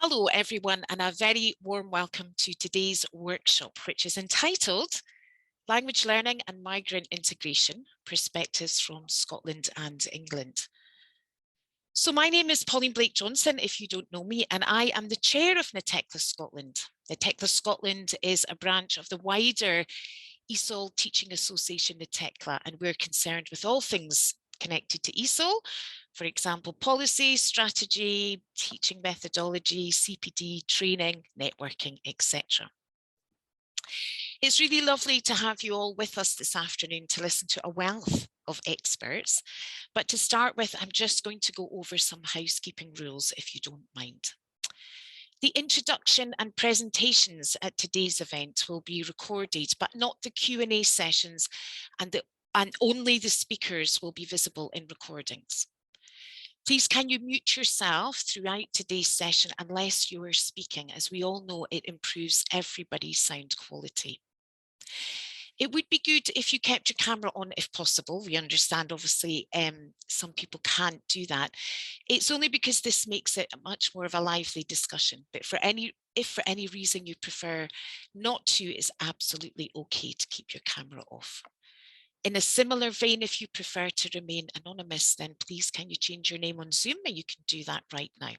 Hello everyone, and a very warm welcome to today's workshop, which is entitled Language Learning and Migrant Integration, Perspectives from Scotland and England. So my name is Pauline Blake-Johnson, if you don't know me, and I am the chair of NATECLA Scotland. NATECLA Scotland is a branch of the wider ESOL Teaching Association NATECLA, and we're concerned with all things connected to ESOL. For example, policy, strategy, teaching methodology, CPD, training, networking, etc. It's really lovely to have you all with us this afternoon to listen to a wealth of experts. But to start with, I'm just going to go over some housekeeping rules, if you don't mind. The introduction and presentations at today's event will be recorded, but not the Q&A sessions, and only the speakers will be visible in recordings. Please can you mute yourself throughout today's session unless you are speaking, as we all know it improves everybody's sound quality. It would be good if you kept your camera on if possible. We understand obviously some people can't do that. It's only because this makes it much more of a lively discussion, but if for any reason you prefer not to, it's absolutely okay to keep your camera off. In a similar vein, if you prefer to remain anonymous, then please can you change your name on Zoom, and you can do that right now.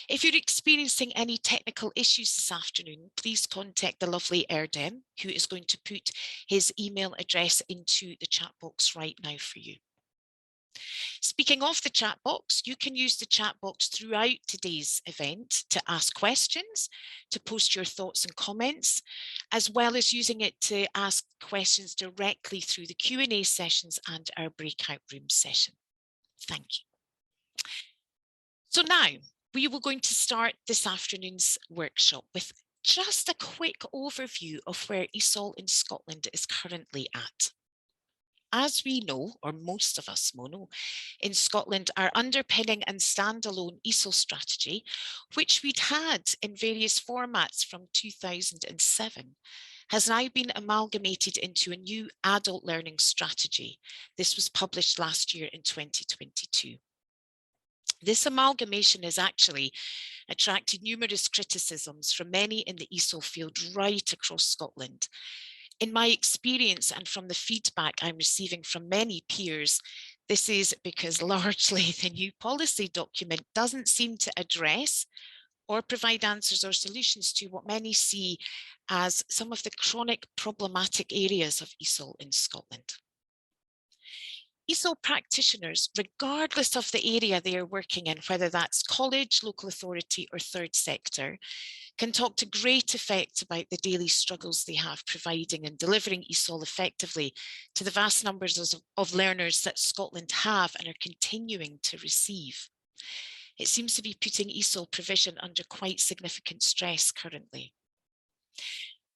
If you're experiencing any technical issues this afternoon, please contact the lovely Erdem, who is going to put his email address into the chat box right now for you. Speaking of the chat box, you can use the chat box throughout today's event to ask questions, to post your thoughts and comments, as well as using it to ask questions directly through the Q&A sessions and our breakout room session. Thank you. So now, we were going to start this afternoon's workshop with just a quick overview of where ESOL in Scotland is currently at. As we know, or most of us know, in Scotland, our underpinning and standalone ESOL strategy, which we'd had in various formats from 2007, has now been amalgamated into a new adult learning strategy. This was published last year in 2022. This amalgamation has actually attracted numerous criticisms from many in the ESOL field right across Scotland. In my experience and from the feedback I'm receiving from many peers, this is because largely the new policy document doesn't seem to address or provide answers or solutions to what many see as some of the chronic problematic areas of ESOL in Scotland. ESOL practitioners, regardless of the area they are working in, whether that's college, local authority or third sector, can talk to great effect about the daily struggles they have providing and delivering ESOL effectively to the vast numbers of learners that Scotland have and are continuing to receive. It seems to be putting ESOL provision under quite significant stress currently.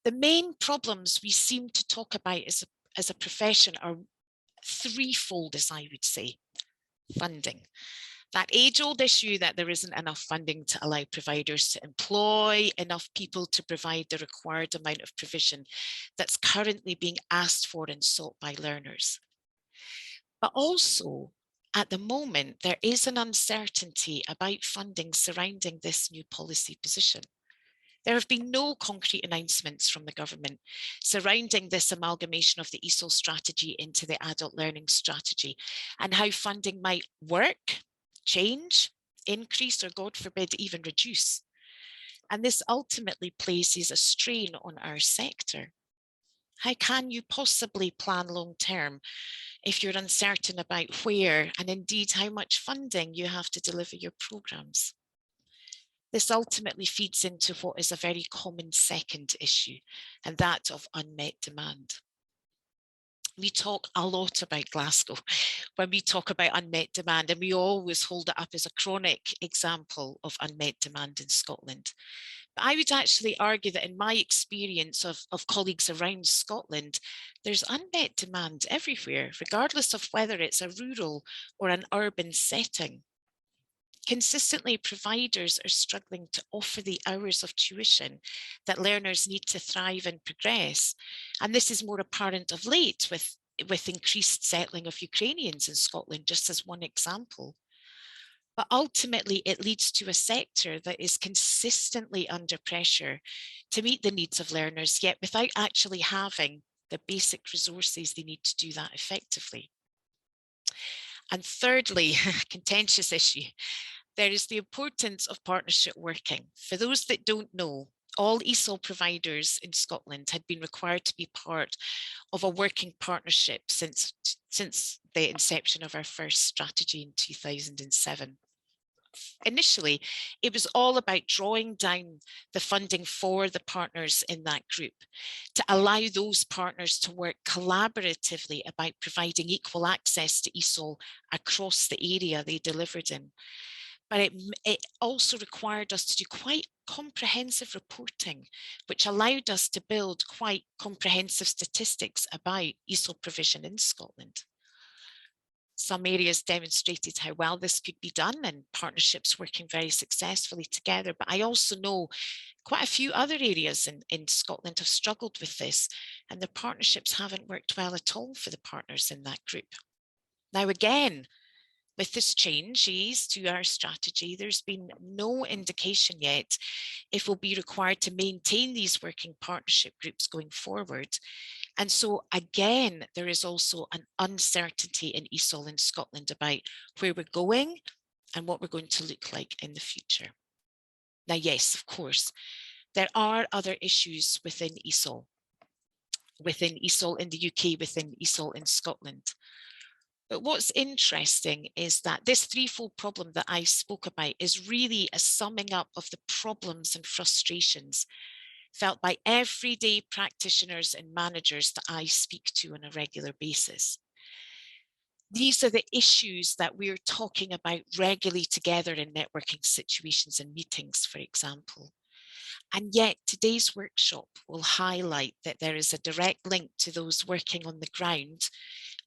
The main problems we seem to talk about as a profession are threefold, as I would say. Funding. That age-old issue that there isn't enough funding to allow providers to employ enough people to provide the required amount of provision that's currently being asked for and sought by learners. But also, at the moment, there is an uncertainty about funding surrounding this new policy position. There have been no concrete announcements from the government surrounding this amalgamation of the ESOL strategy into the adult learning strategy and how funding might work, change, increase, or God forbid, even reduce. And this ultimately places a strain on our sector. How can you possibly plan long term if you're uncertain about where and indeed how much funding you have to deliver your programmes? This ultimately feeds into what is a very common second issue, and that of unmet demand. We talk a lot about Glasgow when we talk about unmet demand, and we always hold it up as a chronic example of unmet demand in Scotland. But I would actually argue that in my experience of colleagues around Scotland, there's unmet demand everywhere, regardless of whether it's a rural or an urban setting. Consistently, providers are struggling to offer the hours of tuition that learners need to thrive and progress. And this is more apparent of late with increased settling of Ukrainians in Scotland, just as one example. But ultimately, it leads to a sector that is consistently under pressure to meet the needs of learners, yet without actually having the basic resources they need to do that effectively. And thirdly, contentious issue, there is the importance of partnership working. For those that don't know, all ESOL providers in Scotland had been required to be part of a working partnership since the inception of our first strategy in 2007. Initially, it was all about drawing down the funding for the partners in that group to allow those partners to work collaboratively about providing equal access to ESOL across the area they delivered in. But it also required us to do quite comprehensive reporting, which allowed us to build quite comprehensive statistics about ESOL provision in Scotland. Some areas demonstrated how well this could be done and partnerships working very successfully together. But I also know quite a few other areas in Scotland have struggled with this, and the partnerships haven't worked well at all for the partners in that group. Now, again, with this changes to our strategy, there's been no indication yet if we'll be required to maintain these working partnership groups going forward. And so again, there is also an uncertainty in ESOL in Scotland about where we're going and what we're going to look like in the future. Now, yes, of course, there are other issues within ESOL in the UK, within ESOL in Scotland. But what's interesting is that this threefold problem that I spoke about is really a summing up of the problems and frustrations felt by everyday practitioners and managers that I speak to on a regular basis. These are the issues that we're talking about regularly together in networking situations and meetings, for example. And yet today's workshop will highlight that there is a direct link to those working on the ground,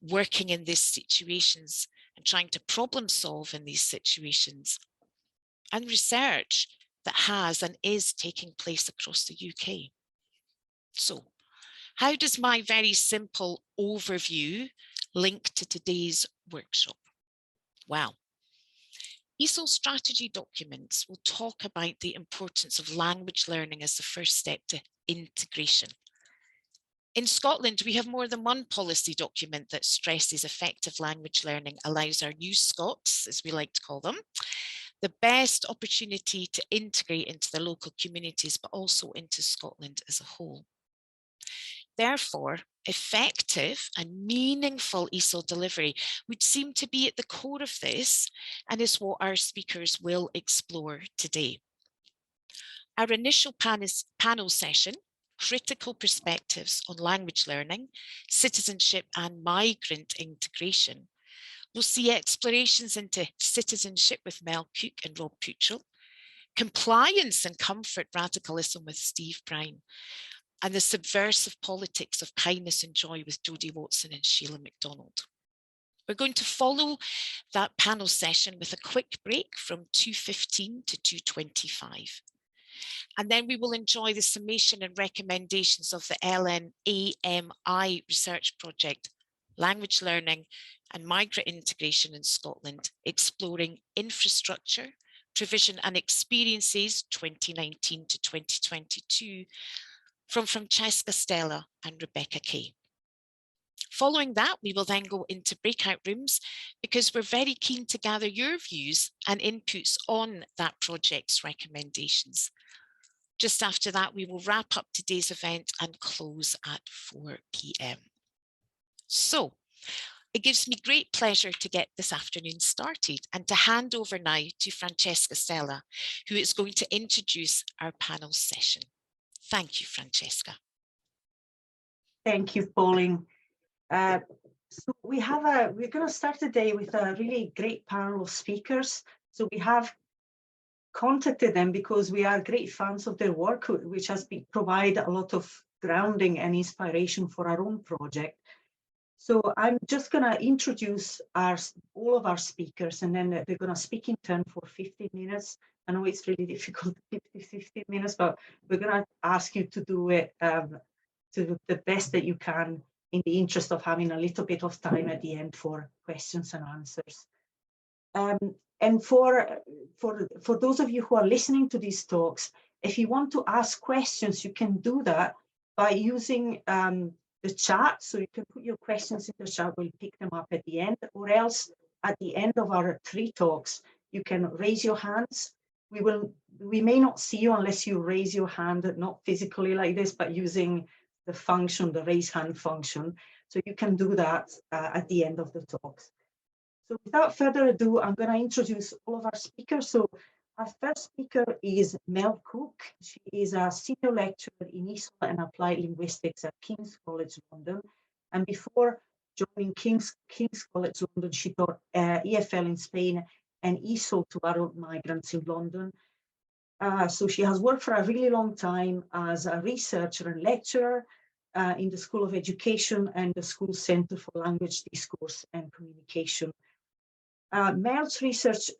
working in these situations and trying to problem solve in these situations, and research that has and is taking place across the UK. So, how does my very simple overview link to today's workshop? Well, ESOL strategy documents will talk about the importance of language learning as the first step to integration. In Scotland, we have more than one policy document that stresses effective language learning allows our new Scots, as we like to call them, the best opportunity to integrate into their local communities, but also into Scotland as a whole. Therefore, effective and meaningful ESOL delivery would seem to be at the core of this, and is what our speakers will explore today. Our initial panel session, Critical Perspectives on Language Learning, Citizenship and Migrant Integration, will see explorations into citizenship with Mel Cooke and Rob Peutrell, compliance and comfort radicalism with Steve Brown, and the subversive politics of kindness and joy with Jodi and Sheila Macdonald. We're going to follow that panel session with a quick break from 2:15 to 2:25. And then we will enjoy the summation and recommendations of the LLAMI research project, Language Learning and Migrant Integration in Scotland, exploring infrastructure, provision and experiences 2019 to 2022 from Francesca, Stella and Rebecca Kay. Following that, we will then go into breakout rooms because we're very keen to gather your views and inputs on that project's recommendations. Just after that, we will wrap up today's event and close at 4 p.m. So it gives me great pleasure to get this afternoon started and to hand over now to Francesca Stella, who is going to introduce our panel session. Thank you, Francesca. Thank you, Pauline. So we're going to start today with a really great panel of speakers. So we have contacted them because we are great fans of their work, which has provided a lot of grounding and inspiration for our own project. So I'm just going to introduce all of our speakers, and then they're going to speak in turn for 15 minutes. I know it's really difficult to keep the 15 minutes, but we're going to ask you to do it to the best that you can in the interest of having a little bit of time at the end for questions and answers. And for those of you who are listening to these talks, if you want to ask questions, you can do that by using the chat. So you can put your questions in the chat, we'll pick them up at the end, or else at the end of our 3 talks, you can raise your hands. We may not see you unless you raise your hand, not physically like this, but using the function, the raise hand function. So you can do that at the end of the talks. So without further ado, I'm going to introduce all of our speakers. So our first speaker is Mel Cooke. She is a senior lecturer in ESOL and Applied Linguistics at King's College London. And before joining King's College London, she taught EFL in Spain and ESOL to adult migrants in London. So she has worked for a really long time as a researcher and lecturer in the School of Education and the School Centre for Language, Discourse and Communication. Mel's research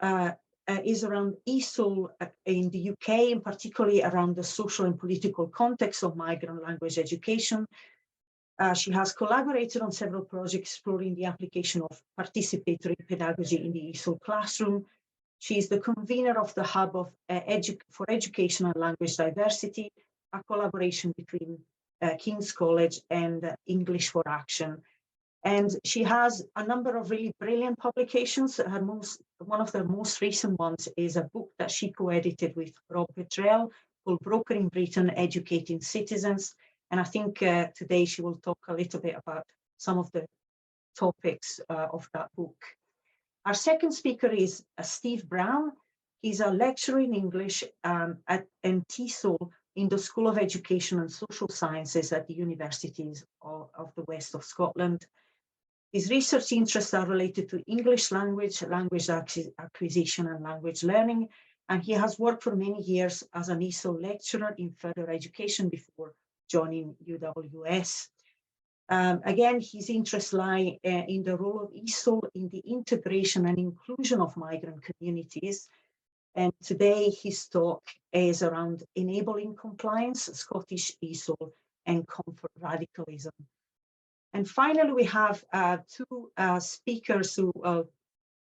is around ESOL in the UK, and particularly around the social and political context of migrant language education. She has collaborated on several projects exploring the application of participatory pedagogy in the ESOL classroom. She is the convener of the Hub of for Education and Language Diversity, a collaboration between King's College and English for Action. And she has a number of really brilliant publications. One of the most recent ones is a book that she co-edited with Rob Peutrell called Brokering Britain, Educating Citizens. And I think today she will talk a little bit about some of the topics of that book. Our second speaker is Steve Brown. He's a lecturer in English at TESOL in the School of Education and Social Sciences at the universities of the west of Scotland. His research interests are related to English language, language acquisition and language learning, and he has worked for many years as an ESOL lecturer in further education before joining UWS. Again, his interests lie in the role of ESOL in the integration and inclusion of migrant communities. And today his talk is around enabling compliance, Scottish ESOL, and comfort radicalism. And finally, we have 2 speakers who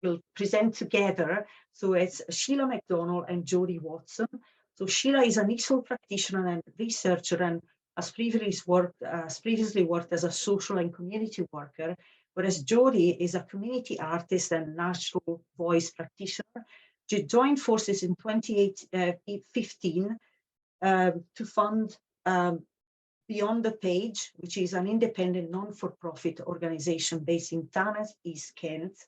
will present together. So it's Sheila Macdonald and Jodi Watson. So Sheila is an ESOL practitioner and researcher and has previously worked as a social and community worker, whereas Jodi is a community artist and natural voice practitioner. She joined forces in 2015 to fund Beyond the Page, which is an independent non-for-profit organisation based in Thanet, East Kent.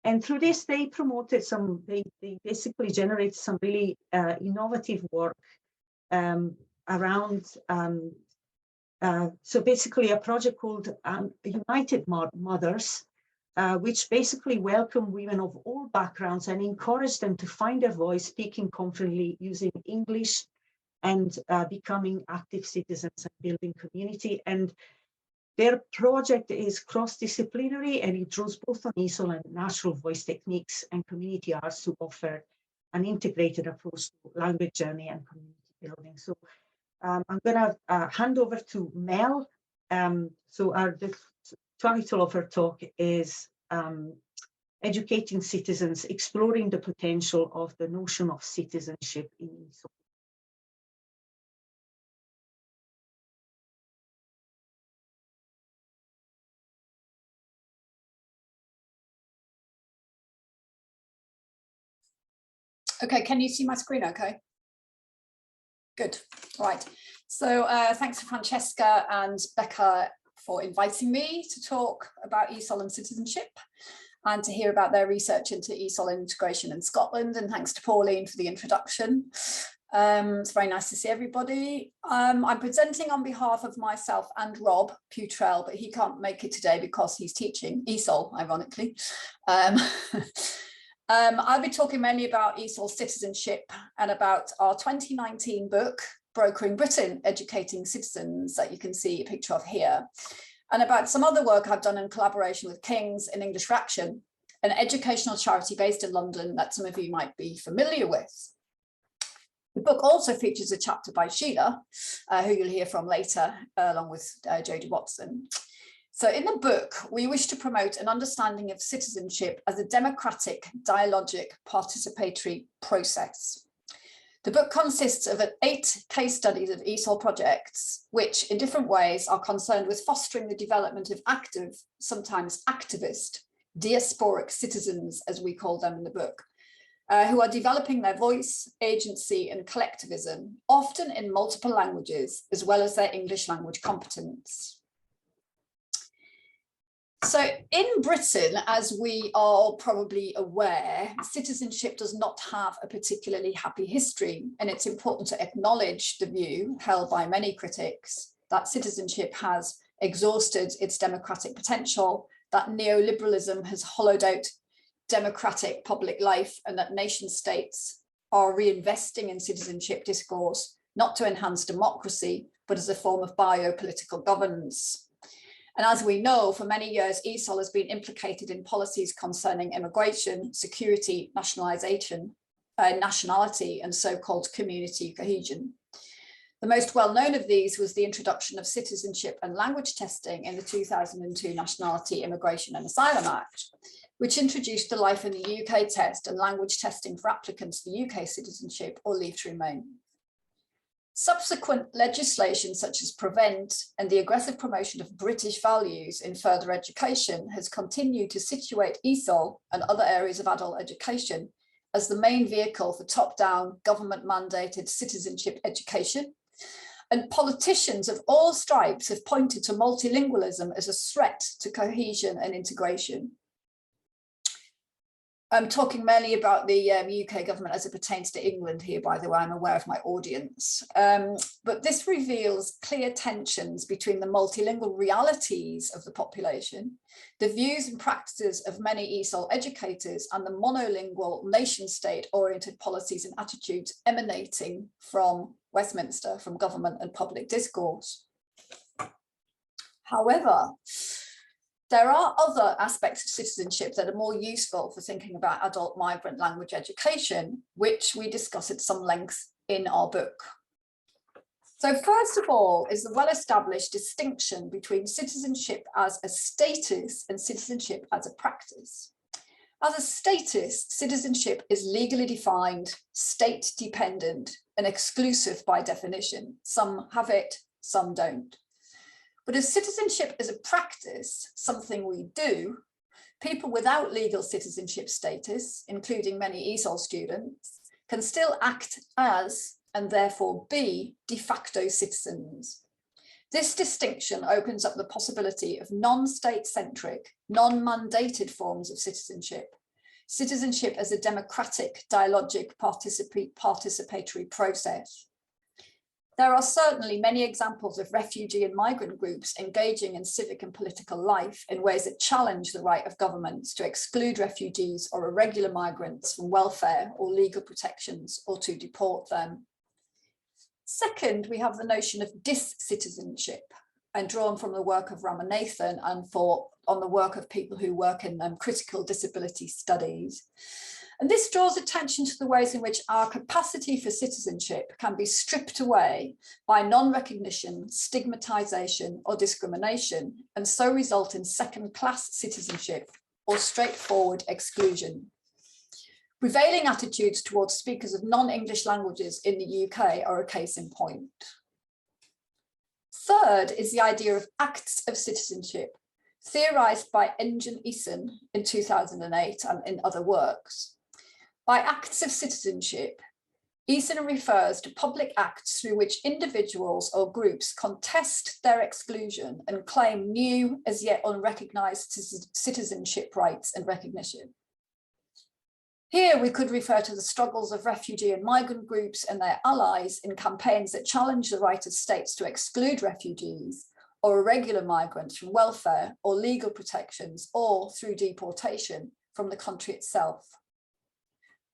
And through this, they promoted they basically generated some really innovative work around, so basically a project called United Mothers, which basically welcome women of all backgrounds and encourage them to find their voice, speaking confidently using English and becoming active citizens and building community. And their project is cross-disciplinary and it draws both on ESOL and natural voice techniques and community arts to offer an integrated approach to language journey and community building. So I'm going to hand over to Mel. So the title of her talk is Educating Citizens, Exploring the Potential of the Notion of Citizenship in ESOL. Okay, can you see my screen okay? Good, right. So thanks to Francesca and Becca for inviting me to talk about ESOL and citizenship and to hear about their research into ESOL integration in Scotland. And thanks to Pauline for the introduction. It's very nice to see everybody. I'm presenting on behalf of myself and Rob Peutrell, but he can't make it today because he's teaching ESOL, ironically. I'll be talking mainly about ESOL citizenship and about our 2019 book, Brokering Britain, Educating Citizens, that you can see a picture of here, and about some other work I've done in collaboration with King's in English for Action, an educational charity based in London that some of you might be familiar with. The book also features a chapter by Sheila, who you'll hear from later, along with Jodi Watson. So in the book, we wish to promote an understanding of citizenship as a democratic, dialogic, participatory process. The book consists of 8 case studies of ESOL projects, which in different ways are concerned with fostering the development of active, sometimes activist, diasporic citizens, as we call them in the book, who are developing their voice, agency and collectivism, often in multiple languages, as well as their English language competence. So in Britain, as we are probably aware, citizenship does not have a particularly happy history, and it's important to acknowledge the view held by many critics that citizenship has exhausted its democratic potential, that neoliberalism has hollowed out democratic public life, and that nation states are reinvesting in citizenship discourse, not to enhance democracy, but as a form of biopolitical governance. And as we know, for many years, ESOL has been implicated in policies concerning immigration, security, nationalisation, nationality, and so-called community cohesion. The most well-known of these was the introduction of citizenship and language testing in the 2002 Nationality, Immigration and Asylum Act, which introduced the Life in the UK test and language testing for applicants for UK citizenship or leave to remain. Subsequent legislation such as Prevent and the aggressive promotion of British values in further education has continued to situate ESOL and other areas of adult education as the main vehicle for top-down government-mandated citizenship education. And politicians of all stripes have pointed to multilingualism as a threat to cohesion and integration. I'm talking mainly about the UK government as it pertains to England here, by the way. I'm aware of my audience. But this reveals clear tensions between the multilingual realities of the population, the views and practices of many ESOL educators, and the monolingual nation-state-oriented policies and attitudes emanating from Westminster, from government and public discourse. However, there are other aspects of citizenship that are more useful for thinking about adult migrant language education, which we discuss at some length in our book. So first of all is the well-established distinction between citizenship as a status and citizenship as a practice. As a status, citizenship is legally defined, state-dependent, and exclusive by definition. Some have it, some don't. But as citizenship is a practice, something we do, people without legal citizenship status, including many ESOL students, can still act as, and therefore be, de facto citizens. This distinction opens up the possibility of non-state-centric, non-mandated forms of citizenship. Citizenship as a democratic, dialogic, participatory process. There are certainly many examples of refugee and migrant groups engaging in civic and political life in ways that challenge the right of governments to exclude refugees or irregular migrants from welfare or legal protections or to deport them. Second, we have the notion of dis-citizenship, and drawn from the work of Ramanathan and on the work of people who work in critical disability studies. And this draws attention to the ways in which our capacity for citizenship can be stripped away by non-recognition, stigmatization, or discrimination, and so result in second-class citizenship or straightforward exclusion. Prevailing attitudes towards speakers of non-English languages in the UK are a case in point. Third is the idea of acts of citizenship, theorized by Engin Eason in 2008 and in other works. By acts of citizenship, Eason refers to public acts through which individuals or groups contest their exclusion and claim new, as yet unrecognised citizenship rights and recognition. Here we could refer to the struggles of refugee and migrant groups and their allies in campaigns that challenge the right of states to exclude refugees or irregular migrants from welfare or legal protections or through deportation from the country itself.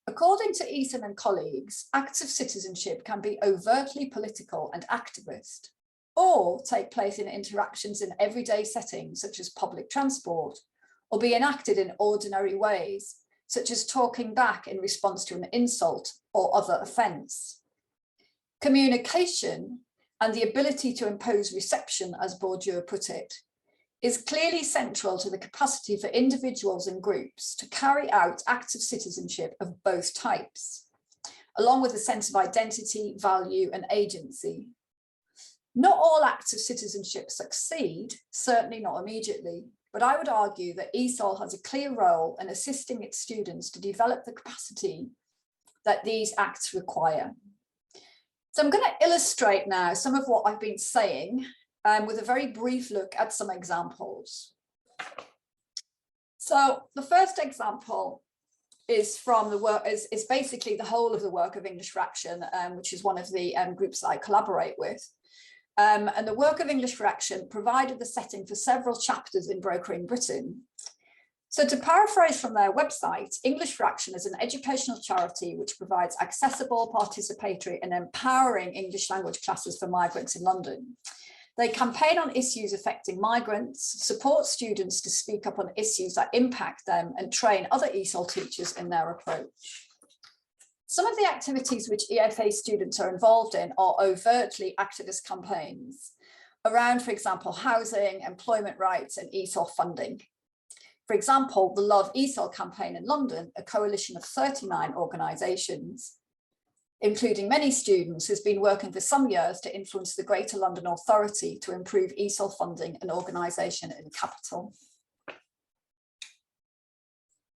According to Eason and colleagues, acts of citizenship can be overtly political and activist, or take place in interactions in everyday settings such as public transport, or be enacted in ordinary ways, such as talking back in response to an insult or other offence. Communication and the ability to impose reception, as Bourdieu put it, is clearly central to the capacity for individuals and groups to carry out acts of citizenship of both types, along with a sense of identity, value, and agency. Not all acts of citizenship succeed, certainly not immediately, but I would argue that ESOL has a clear role in assisting its students to develop the capacity that these acts require. So I'm going to illustrate now some of what I've been saying with a very brief look at some examples. So the first example is from the work, is basically the whole of the work of English for Action, which is one of the groups that I collaborate with. And the work of English for Action provided the setting for several chapters in Brokering Britain. So to paraphrase from their website, English for Action is an educational charity which provides accessible, participatory and empowering English language classes for migrants in London. They campaign on issues affecting migrants, support students to speak up on issues that impact them, and train other ESOL teachers in their approach. Some of the activities which EFA students are involved in are overtly activist campaigns around, for example, housing, employment rights and ESOL funding. For example, the Love ESOL campaign in London, a coalition of 39 organisations, including many students, has been working for some years to influence the Greater London Authority to improve ESOL funding and organisation in the capital.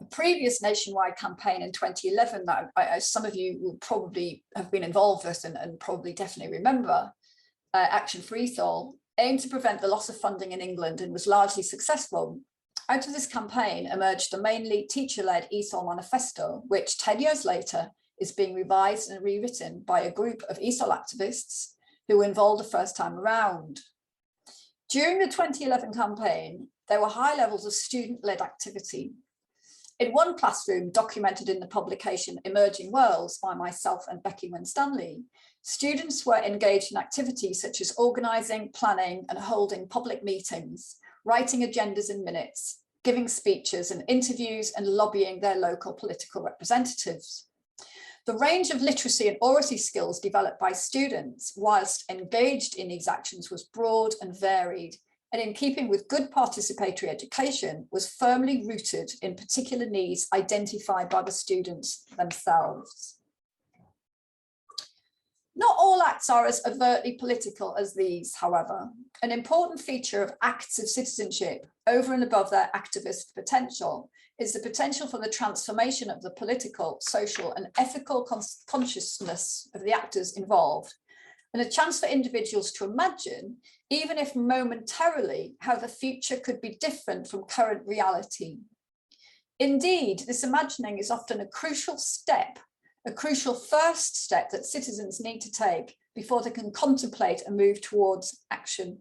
A previous nationwide campaign in 2011 that some of you will probably have been involved with and probably definitely remember, Action for ESOL, aimed to prevent the loss of funding in England and was largely successful. Out of this campaign emerged the mainly teacher-led ESOL manifesto, which 10 years later is being revised and rewritten by a group of ESOL activists who were involved the first time around. During the 2011 campaign, there were high levels of student-led activity. In one classroom documented in the publication Emerging Worlds by myself and Becky Winstanley, students were engaged in activities such as organising, planning and holding public meetings, writing agendas and minutes, giving speeches and interviews and lobbying their local political representatives. The range of literacy and oracy skills developed by students whilst engaged in these actions was broad and varied, and in keeping with good participatory education was firmly rooted in particular needs identified by the students themselves. Not all acts are as overtly political as these, however. An important feature of acts of citizenship, over and above their activist potential, is the potential for the transformation of the political, social and ethical consciousness of the actors involved, and a chance for individuals to imagine, even if momentarily, how the future could be different from current reality. Indeed, this imagining is often a crucial step, a crucial first step that citizens need to take before they can contemplate and move towards action.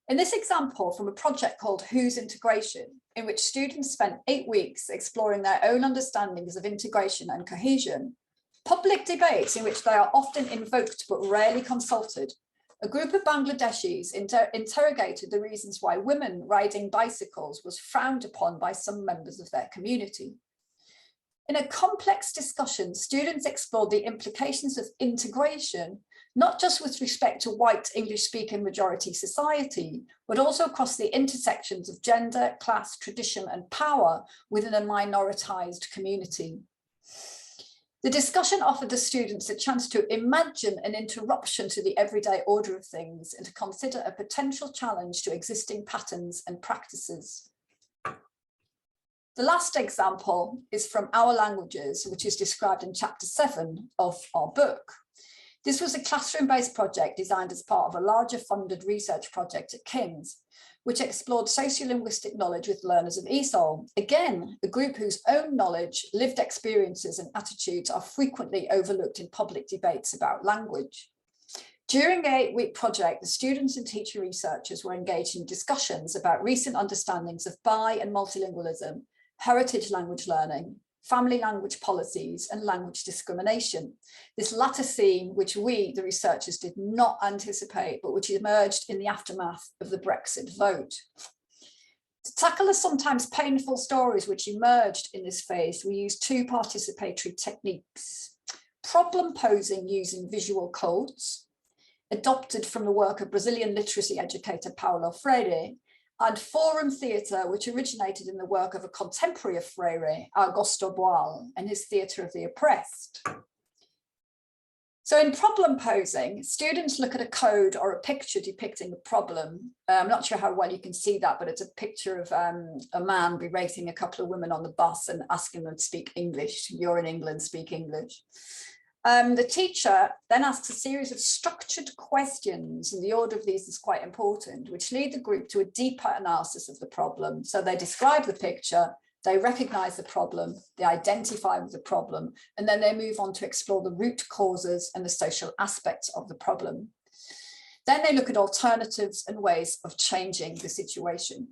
In this example from a project called Who's Integration, in which students spent 8 weeks exploring their own understandings of integration and cohesion, public debates in which they are often invoked but rarely consulted, a group of Bangladeshis interrogated the reasons why women riding bicycles was frowned upon by some members of their community. In a complex discussion, students explored the implications of integration, not just with respect to white English-speaking majority society, but also across the intersections of gender, class, tradition, and power within a minoritized community. The discussion offered the students a chance to imagine an interruption to the everyday order of things and to consider a potential challenge to existing patterns and practices. The last example is from Our Languages, which is described in chapter 7 of our book. This was a classroom-based project designed as part of a larger funded research project at King's, which explored sociolinguistic knowledge with learners of ESOL. Again, a group whose own knowledge, lived experiences and attitudes are frequently overlooked in public debates about language. During the 8-week project, the students and teacher researchers were engaged in discussions about recent understandings of bi and multilingualism, heritage language learning, family language policies and language discrimination. This latter theme, which we, the researchers, did not anticipate, but which emerged in the aftermath of the Brexit vote. To tackle the sometimes painful stories which emerged in this phase, we used 2 participatory techniques: problem posing using visual codes, adopted from the work of Brazilian literacy educator Paulo Freire, and forum theatre, which originated in the work of a contemporary of Freire, Augusto Boal, and his Theatre of the Oppressed. So in problem posing, students look at a code or a picture depicting a problem. I'm not sure how well you can see that, but it's a picture of a man berating a couple of women on the bus and asking them to speak English. You're in England, speak English. The teacher then asks a series of structured questions, and the order of these is quite important, which lead the group to a deeper analysis of the problem. So they describe the picture, they recognize the problem, they identify with the problem, and then they move on to explore the root causes and the social aspects of the problem. Then they look at alternatives and ways of changing the situation.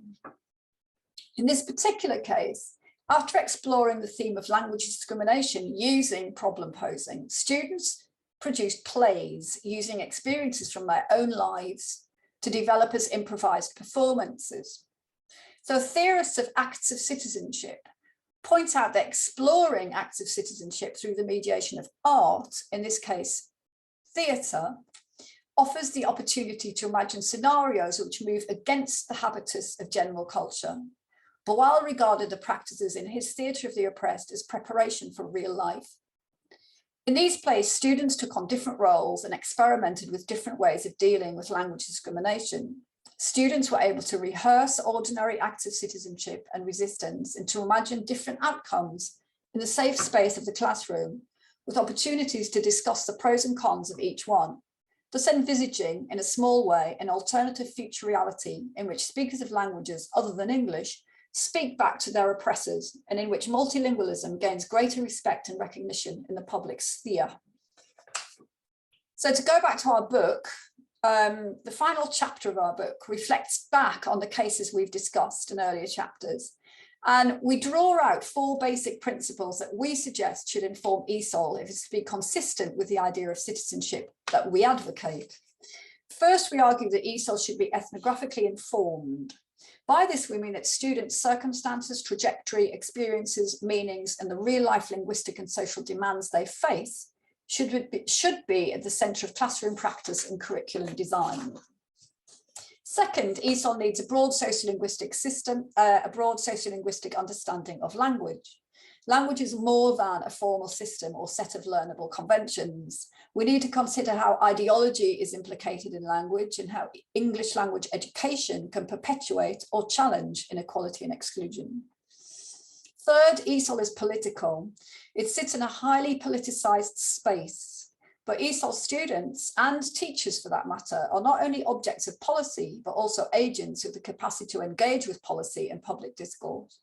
In this particular case, after exploring the theme of language discrimination using problem posing, students produced plays using experiences from their own lives to develop as improvised performances. So theorists of acts of citizenship point out that exploring acts of citizenship through the mediation of art, in this case, theatre, offers the opportunity to imagine scenarios which move against the habitus of general culture. Boal regarded the practices in his Theatre of the Oppressed as preparation for real life. In these plays, students took on different roles and experimented with different ways of dealing with language discrimination. Students were able to rehearse ordinary acts of citizenship and resistance and to imagine different outcomes in the safe space of the classroom, with opportunities to discuss the pros and cons of each one, thus envisaging in a small way an alternative future reality in which speakers of languages other than English speak back to their oppressors, and in which multilingualism gains greater respect and recognition in the public sphere. So to go back to our book, the final chapter of our book reflects back on the cases we've discussed in earlier chapters, and we draw out 4 basic principles that we suggest should inform ESOL if it's to be consistent with the idea of citizenship that we advocate. First, we argue that ESOL should be ethnographically informed. By this, we mean that students' circumstances, trajectory, experiences, meanings, and the real-life linguistic and social demands they face should be at the centre of classroom practice and curriculum design. Second, ESOL needs a broad sociolinguistic system, a broad sociolinguistic understanding of language. Language is more than a formal system or set of learnable conventions. We need to consider how ideology is implicated in language and how English language education can perpetuate or challenge inequality and exclusion. Third, ESOL is political. It sits in a highly politicized space, but ESOL students and teachers for that matter are not only objects of policy, but also agents with the capacity to engage with policy and public discourse.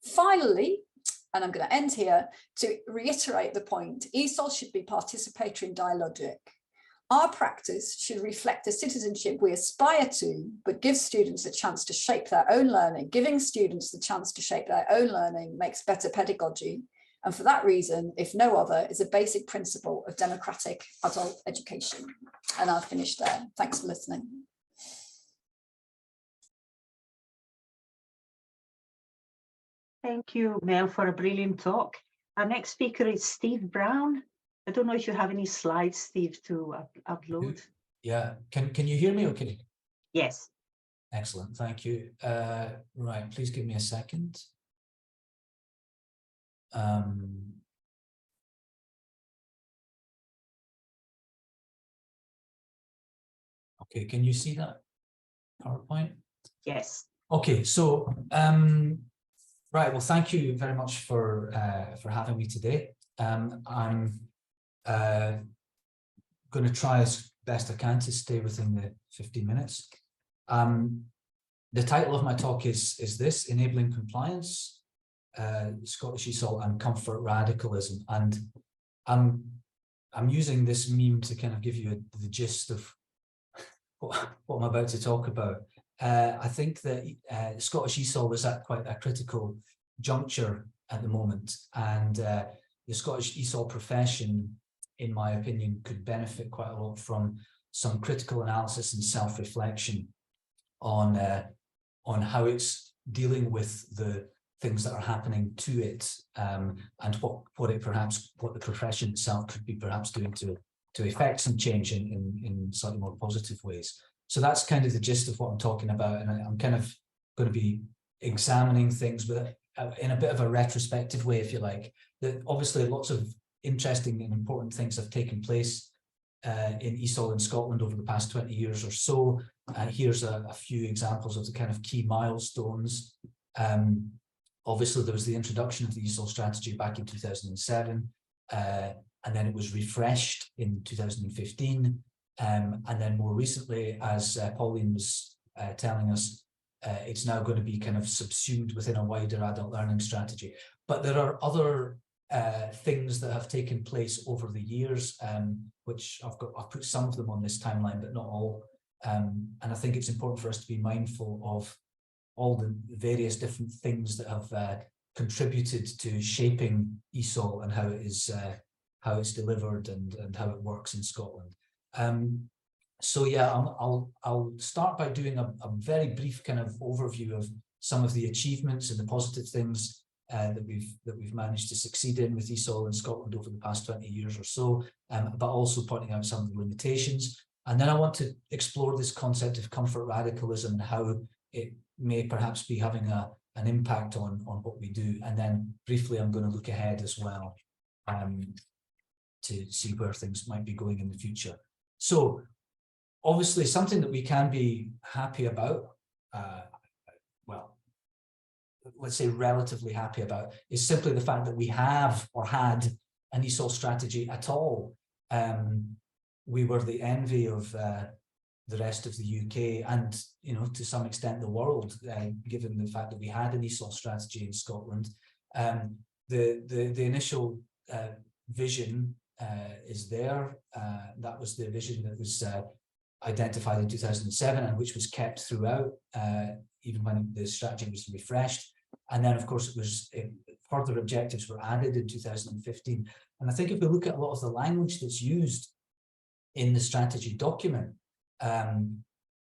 Finally, and I'm going to end here, to reiterate the point, ESOL should be participatory and dialogic. Our practice should reflect the citizenship we aspire to, but give students a chance to shape their own learning. Giving students the chance to shape their own learning makes better pedagogy. And for that reason, if no other, is a basic principle of democratic adult education. And I'll finish there. Thanks for listening. Thank you, Mel, for a brilliant talk. Our next speaker is Steve Brown. I don't know if you have any slides, Steve, to upload. Yeah, can you hear me okay? Yes. Excellent, thank you. Right, please give me a second. Okay, can you see that PowerPoint? Yes. Okay, so right, well, thank you very much for having me today. I'm going to try as best I can to stay within the 15 minutes. The title of my talk is this: Enabling Compliance, Scottish ESOL and Comfort Radicalism. And I'm using this meme to kind of give you the gist of what I'm about to talk about. I think that Scottish ESOL is at quite a critical juncture at the moment, and the Scottish ESOL profession, in my opinion, could benefit quite a lot from some critical analysis and self-reflection on how it's dealing with the things that are happening to it, and what the profession itself could be perhaps doing to effect some change in slightly more positive ways. So that's kind of the gist of what I'm talking about, and I'm kind of going to be examining things with in a bit of a retrospective way, if you like. That obviously lots of interesting and important things have taken place in ESOL in Scotland over the past 20 years or so. Here's a few examples of the kind of key milestones. Obviously, there was the introduction of the ESOL strategy back in 2007, and then it was refreshed in 2015. And then more recently, as Pauline was telling us, it's now going to be kind of subsumed within a wider adult learning strategy. But there are other things that have taken place over the years, which I've put some of them on this timeline, but not all. And I think it's important for us to be mindful of all the various different things that have contributed to shaping ESOL and how it is how it's delivered and how it works in Scotland. So yeah, I'll start by doing a very brief kind of overview of some of the achievements and the positive things that we've managed to succeed in with ESOL in Scotland over the past 20 years or so, but also pointing out some of the limitations. And then I want to explore this concept of comfort radicalism and how it may perhaps be having an impact on what we do. And then briefly, I'm going to look ahead as well to see where things might be going in the future. So obviously something that we can be happy about, well, let's say relatively happy about, is simply the fact that we have or had an ESOL strategy at all. We were the envy of the rest of the UK and, you know, to some extent the world, given the fact that we had an ESOL strategy in Scotland. The initial vision is there. That was the vision that was identified in 2007 and which was kept throughout, even when the strategy was refreshed. And then, of course, it was further objectives were added in 2015. And I think if we look at a lot of the language that's used in the strategy document,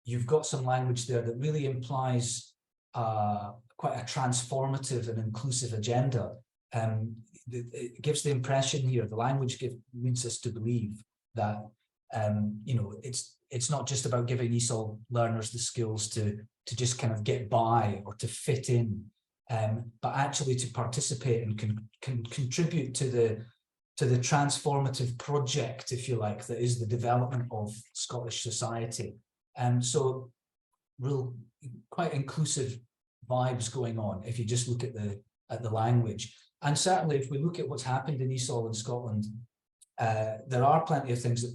you've got some language there that really implies quite a transformative and inclusive agenda. It gives the impression here, the language leads us to believe that you know, it's not just about giving ESOL learners the skills to just kind of get by or to fit in, but actually to participate and can contribute to the transformative project, if you like, that is the development of Scottish society. So real quite inclusive vibes going on if you just look at the language. And certainly if we look at what's happened in ESOL in Scotland, there are plenty of things that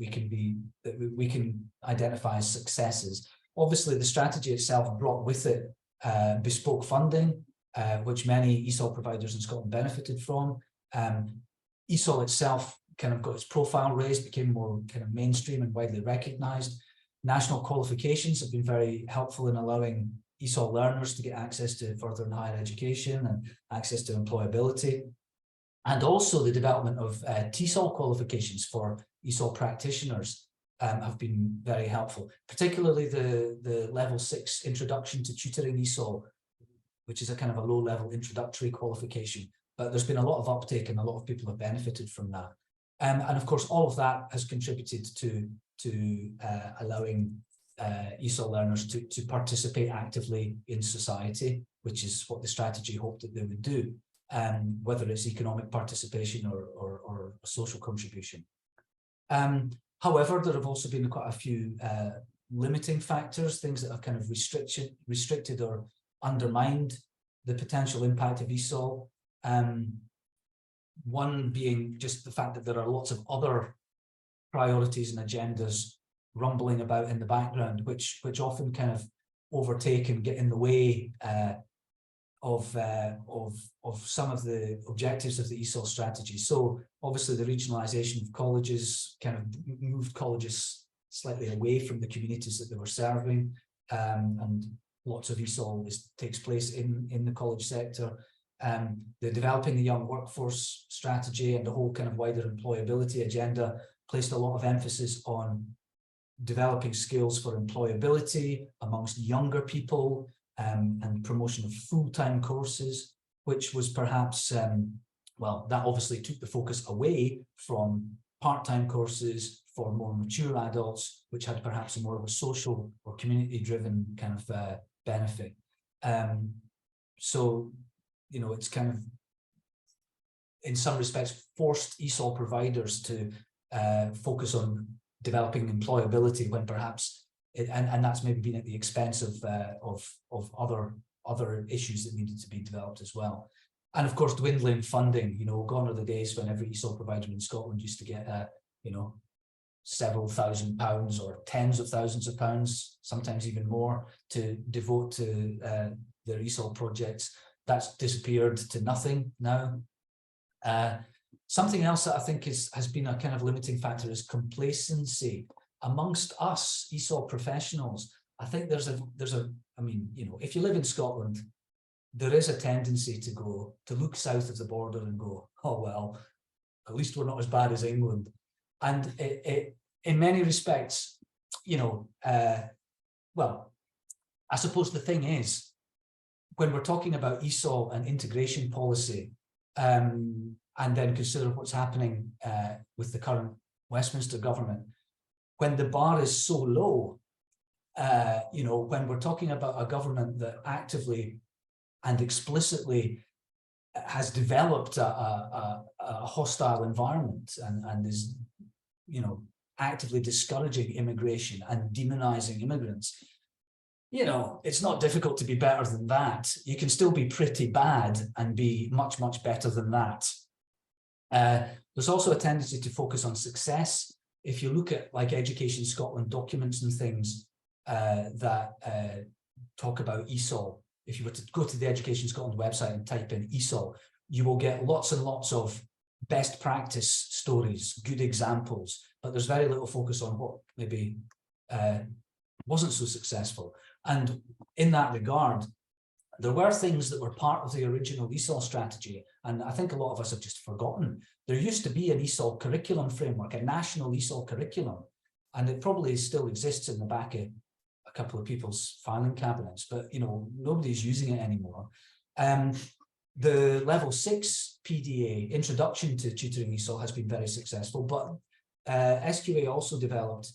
we can identify as successes. Obviously, the strategy itself brought with it bespoke funding, which many ESOL providers in Scotland benefited from. ESOL itself kind of got its profile raised, became more kind of mainstream and widely recognised. National qualifications have been very helpful in allowing ESOL learners to get access to further and higher education and access to employability. And also the development of TESOL qualifications for ESOL practitioners have been very helpful, particularly the level 6 introduction to tutoring ESOL, which is a kind of a low-level introductory qualification. But there's been a lot of uptake and a lot of people have benefited from that. And of course, all of that has contributed to allowing ESOL learners to participate actively in society, which is what the strategy hoped that they would do, whether it's economic participation or a social contribution. However, there have also been quite a few limiting factors, things that have kind of restricted or undermined the potential impact of ESOL. One being just the fact that there are lots of other priorities and agendas rumbling about in the background, which often kind of overtake and get in the way of some of the objectives of the ESOL strategy. So obviously the regionalisation of colleges kind of moved colleges slightly away from the communities that they were serving, and lots of ESOL takes place in the college sector. The developing the young workforce strategy and the whole kind of wider employability agenda placed a lot of emphasis on developing skills for employability amongst younger people, and promotion of full-time courses, which was perhaps, well, that obviously took the focus away from part-time courses, for more mature adults, which had perhaps a more of a social or community-driven kind of benefit. So, you know, it's kind of, in some respects, forced ESOL providers to focus on developing employability when perhaps, and that's maybe been at the expense of other issues that needed to be developed as well. And of course, dwindling funding. You know, gone are the days when every ESOL provider in Scotland used to get, you know, several £1,000s or tens of thousands of pounds, sometimes even more, to devote to their ESOL projects. That's disappeared to nothing now. Something else that I think has been a kind of limiting factor is complacency amongst us ESOL professionals. I think there's a, I mean, you know, if you live in Scotland, there is a tendency to look south of the border and go, oh, well, at least we're not as bad as England. And in many respects, you know, well, I suppose the thing is, when we're talking about ESOL and integration policy, and then consider what's happening with the current Westminster government, when the bar is so low, you know, when we're talking about a government that actively and explicitly has developed a hostile environment and is, you know, actively discouraging immigration and demonizing immigrants, you know, it's not difficult to be better than that. You can still be pretty bad and be much, much better than that. There's also a tendency to focus on success. If you look at like Education Scotland documents and things that talk about ESOL, if you were to go to the Education Scotland website and type in ESOL, you will get lots and lots of best practice stories, good examples, but there's very little focus on what maybe wasn't so successful. And in that regard, there were things that were part of the original ESOL strategy, and I think a lot of us have just forgotten. There used to be an ESOL curriculum framework, a national ESOL curriculum, and it probably still exists in the back of a couple of people's filing cabinets, but you know, nobody's using it anymore. The level 6 PDA, Introduction to Tutoring ESOL, has been very successful, but SQA also developed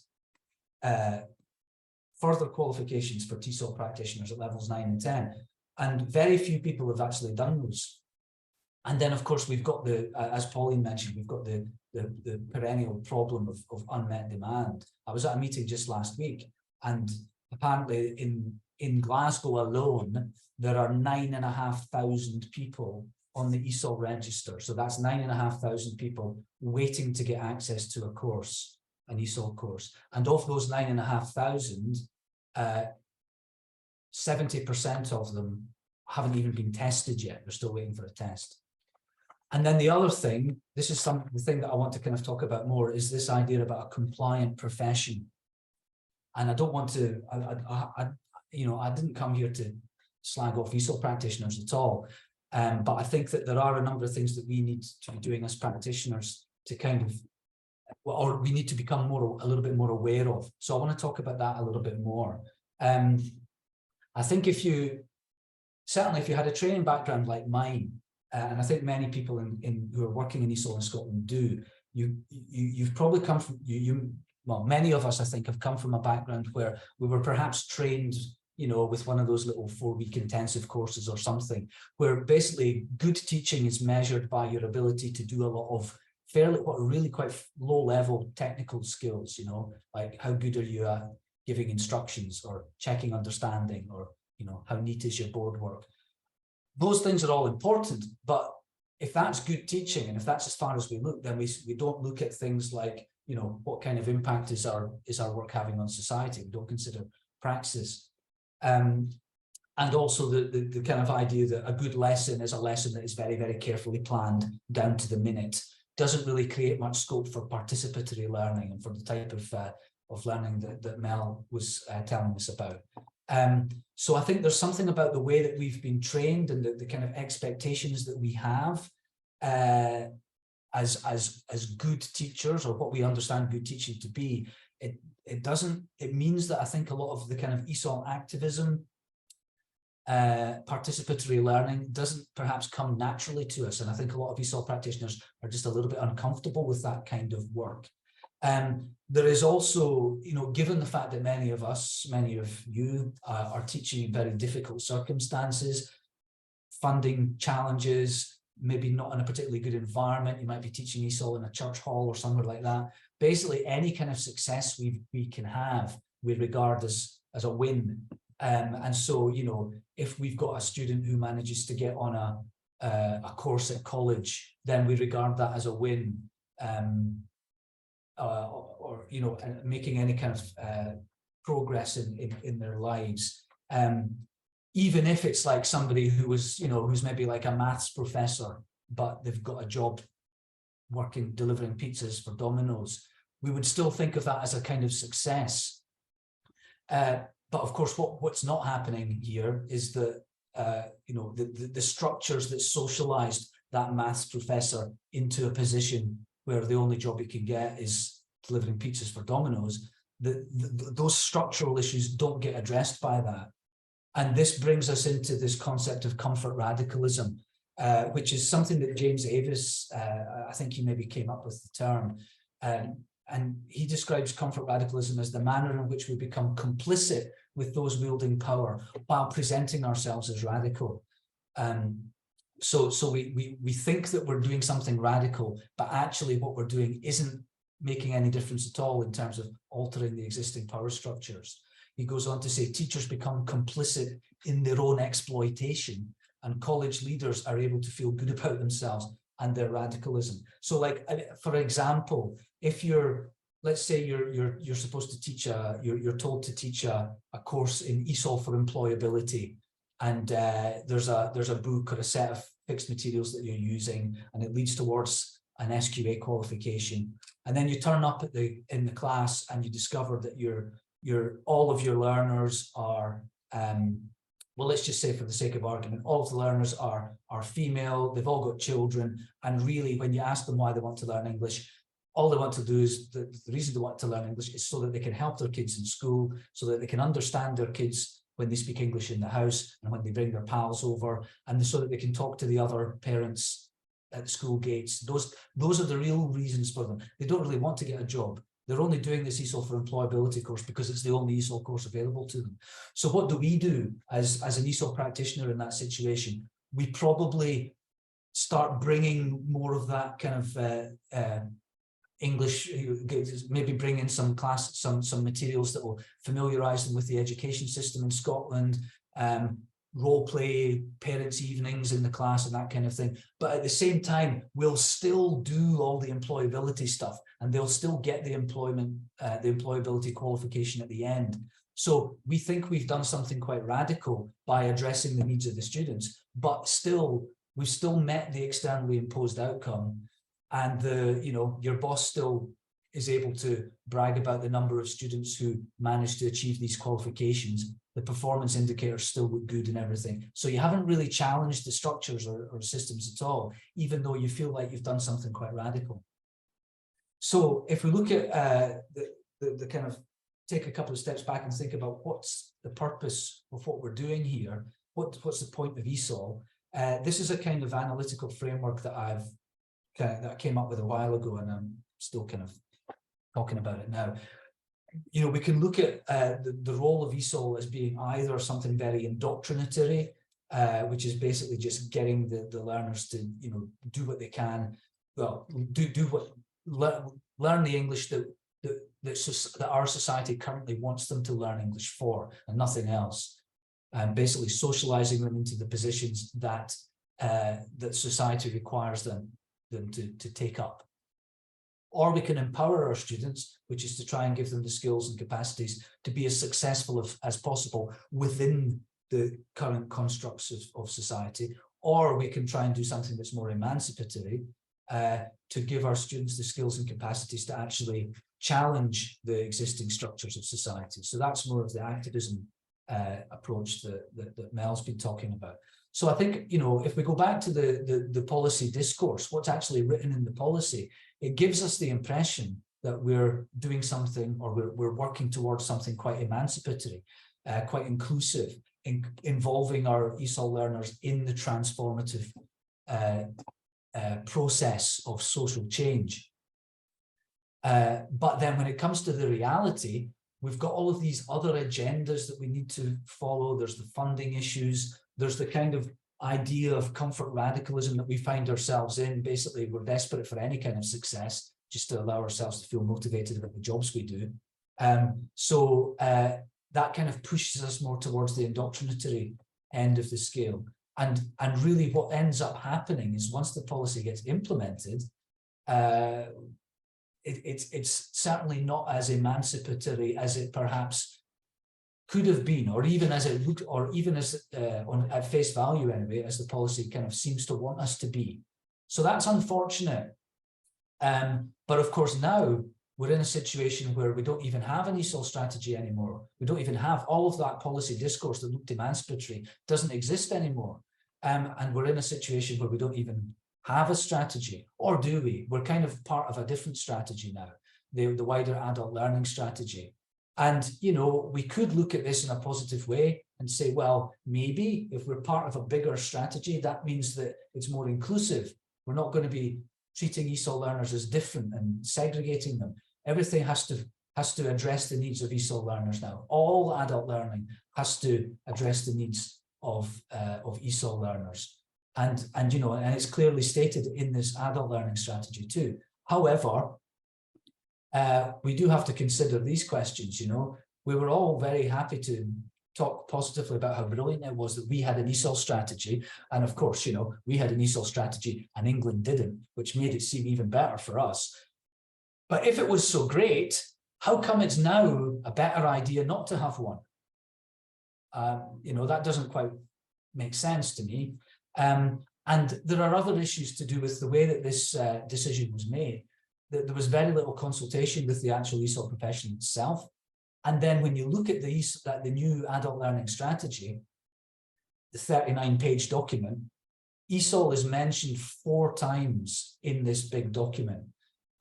further qualifications for TESOL practitioners at levels 9 and 10, and very few people have actually done those. And then, of course, we've got the, as Pauline mentioned, we've got the perennial problem of unmet demand. I was at a meeting just last week, and apparently in Glasgow alone, there are 9,500 people on the ESOL register. So that's 9,500 people waiting to get access to a course, an ESOL course. And of those 9,500, 70% of them haven't even been tested yet. They're still waiting for a test. And then the other thing, this is the thing that I want to kind of talk about more, is this idea about a compliant profession. And I don't want to, you know, I didn't come here to slag off ESOL practitioners at all. But I think that there are a number of things that we need to be doing as practitioners to kind of, or we need to become a little bit more aware of. So I want to talk about that a little bit more. I think certainly if you had a training background like mine, and I think many people who are working in ESOL in Scotland do, you've probably come from, well, many of us, I think, have come from a background where we were perhaps trained, you know, with one of those little 4-week intensive courses or something, where basically good teaching is measured by your ability to do a lot of really quite low-level technical skills, you know, like how good are you at giving instructions or checking understanding, or, you know, how neat is your board work. Those things are all important, but if that's good teaching and if that's as far as we look, then we don't look at things like, you know, what kind of impact is our work having on society. We don't consider praxis. And also the kind of idea that a good lesson is a lesson that is very, very carefully planned down to the minute, doesn't really create much scope for participatory learning and for the type of learning that Mel was telling us about. So I think there's something about the way that we've been trained and the kind of expectations that we have as good teachers, or what we understand good teaching to be. It means that I think a lot of the kind of ESOL activism, participatory learning doesn't perhaps come naturally to us. And I think a lot of ESOL practitioners are just a little bit uncomfortable with that kind of work. There is also, given the fact that many of you are teaching in very difficult circumstances, funding challenges, maybe not in a particularly good environment, you might be teaching ESOL in a church hall or somewhere like that. Basically, any kind of success we can have, we regard as a win. And so, if we've got a student who manages to get on a course at college, then we regard that as a win. Or making any kind of progress in their lives, even if it's like somebody who was, who's maybe like a maths professor, but they've got a job delivering pizzas for Domino's, we would still think of that as a kind of success. But of course, what's not happening here is that the structures that socialized that maths professor into a position where the only job he can get is delivering pizzas for Domino's, those structural issues don't get addressed by that. And this brings us into this concept of comfort radicalism, which is something that James Avis, I think he maybe came up with the term, and he describes comfort radicalism as the manner in which we become complicit with those wielding power while presenting ourselves as radical. So we think that we're doing something radical, but actually what we're doing isn't making any difference at all in terms of altering the existing power structures. He goes on to say teachers become complicit in their own exploitation, and college leaders are able to feel good about themselves and their radicalism. So, like, for example, if let's say you're supposed to teach you're told to teach a course in ESOL for employability, and there's a book or a set of fixed materials that you're using, and it leads towards an SQA qualification, and then you turn up in the class and you discover that all of your learners are well, let's just say for the sake of argument, all of the learners are female, they've all got children, and really when you ask them why they want to learn English, all they want to do is, the reason they want to learn English is so that they can help their kids in school, so that they can understand their kids when they speak English in the house and when they bring their pals over, and so that they can talk to the other parents at the school gates. Those are the real reasons for them. They don't really want to get a job. They're only doing this ESOL for employability course because it's the only ESOL course available to them. So what do we do as an ESOL practitioner in that situation? We probably start bringing more of that kind of English, maybe bring in some materials that will familiarise them with the education system in Scotland, role play, parents' evenings in the class and that kind of thing. But at the same time, we'll still do all the employability stuff, and they'll still get the employability qualification at the end. So we think we've done something quite radical by addressing the needs of the students, but we've still met the externally imposed outcome, and your boss still is able to brag about the number of students who managed to achieve these qualifications. The performance indicators still look good and everything. So you haven't really challenged the structures or systems at all, even though you feel like you've done something quite radical. So if we look at the kind of take a couple of steps back and think about what's the purpose of what we're doing here, what's the point of ESOL? This is a kind of analytical framework that I came up with a while ago, and I'm still kind of talking about it now. We can look at the role of ESOL as being either something very indoctrinatory, which is basically just getting the learners to do what they can, well, learn the English that our society currently wants them to learn English for, and nothing else, and basically socializing them into the positions that that society requires them to take up. Or we can empower our students, which is to try and give them the skills and capacities to be as successful as possible within the current constructs of society. Or we can try and do something that's more emancipatory, to give our students the skills and capacities to actually challenge the existing structures of society. So that's more of the activism approach that Mel's been talking about. So I think, if we go back to the policy discourse, what's actually written in the policy, it gives us the impression that we're doing something, or we're working towards something quite emancipatory, quite inclusive, involving our ESOL learners in the transformative process of social change. But then when it comes to the reality, we've got all of these other agendas that we need to follow. There's the funding issues. There's the kind of idea of comfort radicalism that we find ourselves in. Basically, we're desperate for any kind of success just to allow ourselves to feel motivated about the jobs we do. So that kind of pushes us more towards the indoctrinatory end of the scale. And really what ends up happening is once the policy gets implemented, it's certainly not as emancipatory as it perhaps could have been, or even as it looked, or even as at face value anyway, as the policy kind of seems to want us to be. So that's unfortunate. But of course now we're in a situation where we don't even have an ESOL strategy anymore. We don't even have all of that policy discourse that looked emancipatory doesn't exist anymore. And we're in a situation where we don't even have a strategy, or do we? We're kind of part of a different strategy now, the wider adult learning strategy. And, you know, we could look at this in a positive way and say, well, maybe if we're part of a bigger strategy, that means that it's more inclusive. We're not going to be treating ESOL learners as different and segregating them. Everything has to address the needs of ESOL learners now. All adult learning has to address the needs of ESOL learners. And you know, and it's clearly stated in this adult learning strategy too. However, we do have to consider these questions. You know, we were all very happy to talk positively about how brilliant it was that we had an ESOL strategy. And of course, you know, we had an ESOL strategy and England didn't, which made it seem even better for us. But if it was so great, how come it's now a better idea not to have one? You know, that doesn't quite make sense to me. And there are other issues to do with the way that this decision was made. There was very little consultation with the actual ESOL profession itself. And then when you look at the new adult learning strategy, the 39-page document, ESOL is mentioned 4 times in this big document.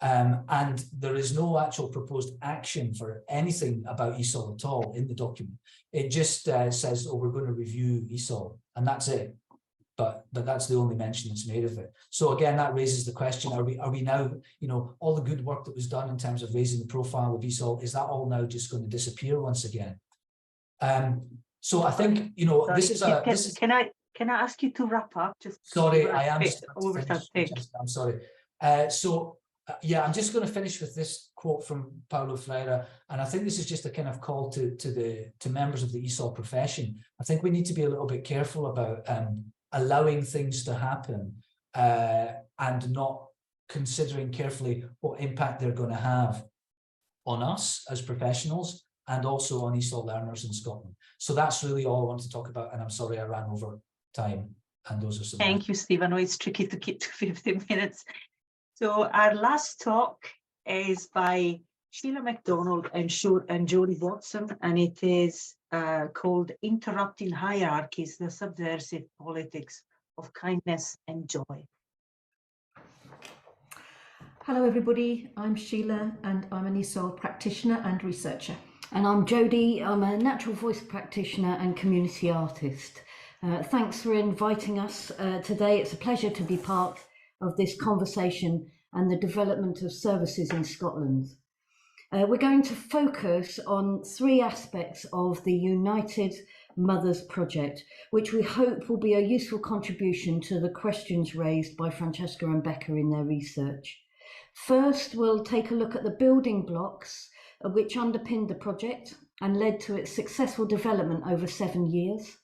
And there is no actual proposed action for anything about ESOL at all in the document. It just says, oh, we're going to review ESOL, and that's it. But that's the only mention that's made of it. So again, that raises the question, are we now, you know, all the good work that was done in terms of raising the profile of ESOL, is that all now just going to disappear once again? So I think, you know, Can I ask you to wrap up? Sorry, I am just I'm sorry. Yeah, I'm just going to finish with this quote from Paulo Freire, and I think this is just a kind of call to members of the ESOL profession. I think we need to be a little bit careful about allowing things to happen and not considering carefully what impact they're going to have on us as professionals and also on ESOL learners in Scotland. So that's really all I want to talk about, and I'm sorry I ran over time. And those are some. Thank you, Steve. I know it's tricky to keep to 15 minutes. So our last talk is by Sheila Macdonald and Jodi Watson, and it is called Interrupting Hierarchies, the Subversive Politics of Kindness and Joy. Hello everybody, I'm Sheila and I'm an ESOL practitioner and researcher. And I'm Jodi, I'm a natural voice practitioner and community artist. Thanks for inviting us today. It's a pleasure to be part of this conversation and the development of services in Scotland. We're going to focus on 3 aspects of the United Mothers Project, which we hope will be a useful contribution to the questions raised by Francesca and Becca in their research. First, we'll take a look at the building blocks which underpinned the project and led to its successful development over 7 years.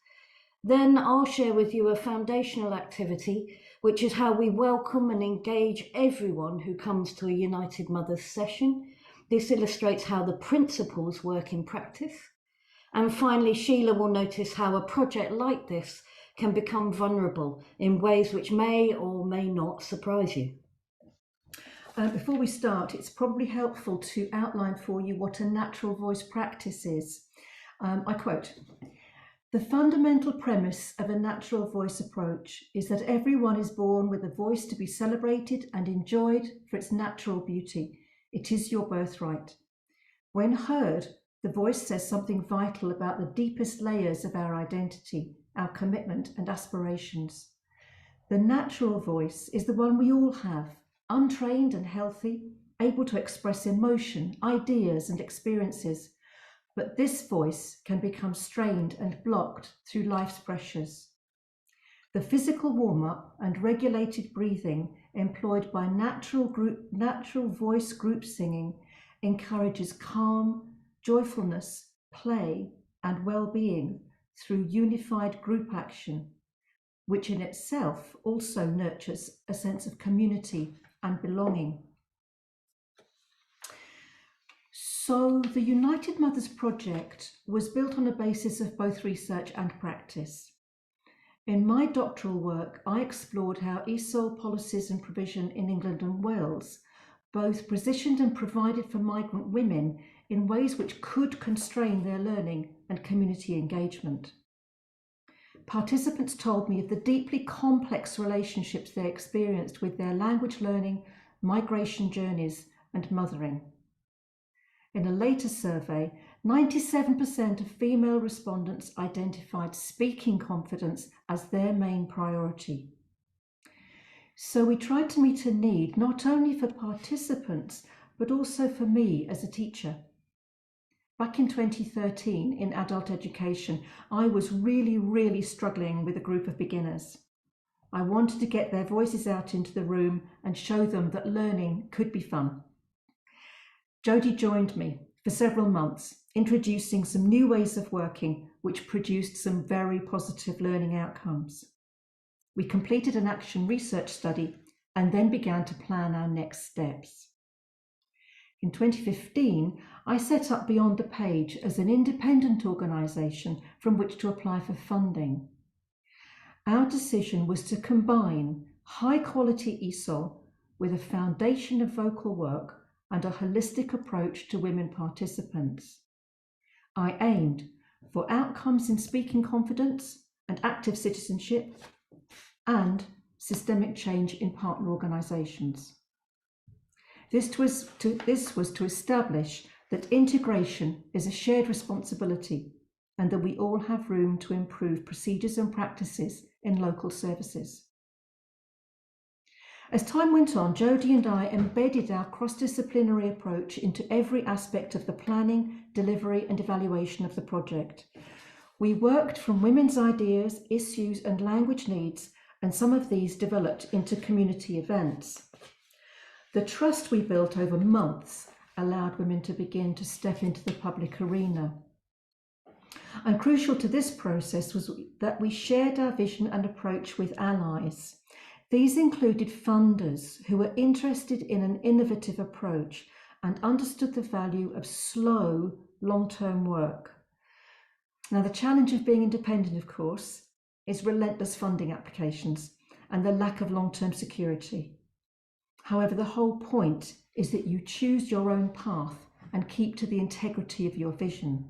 Then I'll share with you a foundational activity, which is how we welcome and engage everyone who comes to a United Mothers session. This illustrates how the principles work in practice. And finally, Sheila will notice how a project like this can become vulnerable in ways which may or may not surprise you. Before we start, it's probably helpful to outline for you what a natural voice practice is. I quote, "The fundamental premise of a natural voice approach is that everyone is born with a voice to be celebrated and enjoyed for its natural beauty. It is your birthright. When heard, the voice says something vital about the deepest layers of our identity, our commitment and aspirations. The natural voice is the one we all have, untrained and healthy, able to express emotion, ideas and experiences, but this voice can become strained and blocked through life's pressures. The physical warm-up and regulated breathing employed by natural voice group singing encourages calm, joyfulness, play and well-being through unified group action, which in itself also nurtures a sense of community and belonging. So the United Mothers Project was built on a basis of both research and practice. In my doctoral work, I explored how ESOL policies and provision in England and Wales both positioned and provided for migrant women in ways which could constrain their learning and community engagement. Participants told me of the deeply complex relationships they experienced with their language learning, migration journeys, and mothering. In a later survey, 97% of female respondents identified speaking confidence as their main priority. So we tried to meet a need not only for participants, but also for me as a teacher. Back in 2013, in adult education, I was really struggling with a group of beginners. I wanted to get their voices out into the room and show them that learning could be fun. Jodi joined me for several months, introducing some new ways of working, which produced some very positive learning outcomes. We completed an action research study and then began to plan our next steps. In 2015, I set up Beyond the Page as an independent organisation from which to apply for funding. Our decision was to combine high-quality ESOL with a foundation of vocal work and a holistic approach to women participants. I aimed for outcomes in speaking confidence and active citizenship and systemic change in partner organisations. This was to establish that integration is a shared responsibility and that we all have room to improve procedures and practices in local services. As time went on, Jodi and I embedded our cross-disciplinary approach into every aspect of the planning, delivery and evaluation of the project. We worked from women's ideas, issues and language needs, and some of these developed into community events. The trust we built over months allowed women to begin to step into the public arena. And crucial to this process was that we shared our vision and approach with allies. These included funders who were interested in an innovative approach and understood the value of slow, long-term work. Now, the challenge of being independent, of course, is relentless funding applications and the lack of long-term security. However, the whole point is that you choose your own path and keep to the integrity of your vision.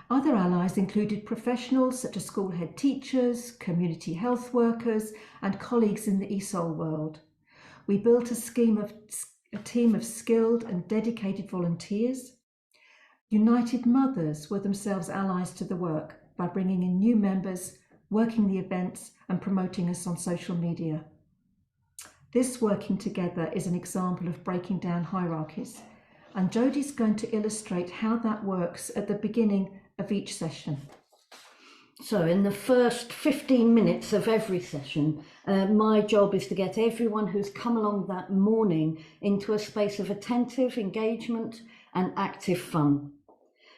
Other allies included professionals such as school head teachers, community health workers, and colleagues in the ESOL world. We built a team of skilled and dedicated volunteers. United Mothers were themselves allies to the work by bringing in new members, working the events, and promoting us on social media. This working together is an example of breaking down hierarchies, and Jodi's going to illustrate how that works at the beginning of each session. So in the first 15 minutes of every session, my job is to get everyone who's come along that morning into a space of attentive engagement and active fun.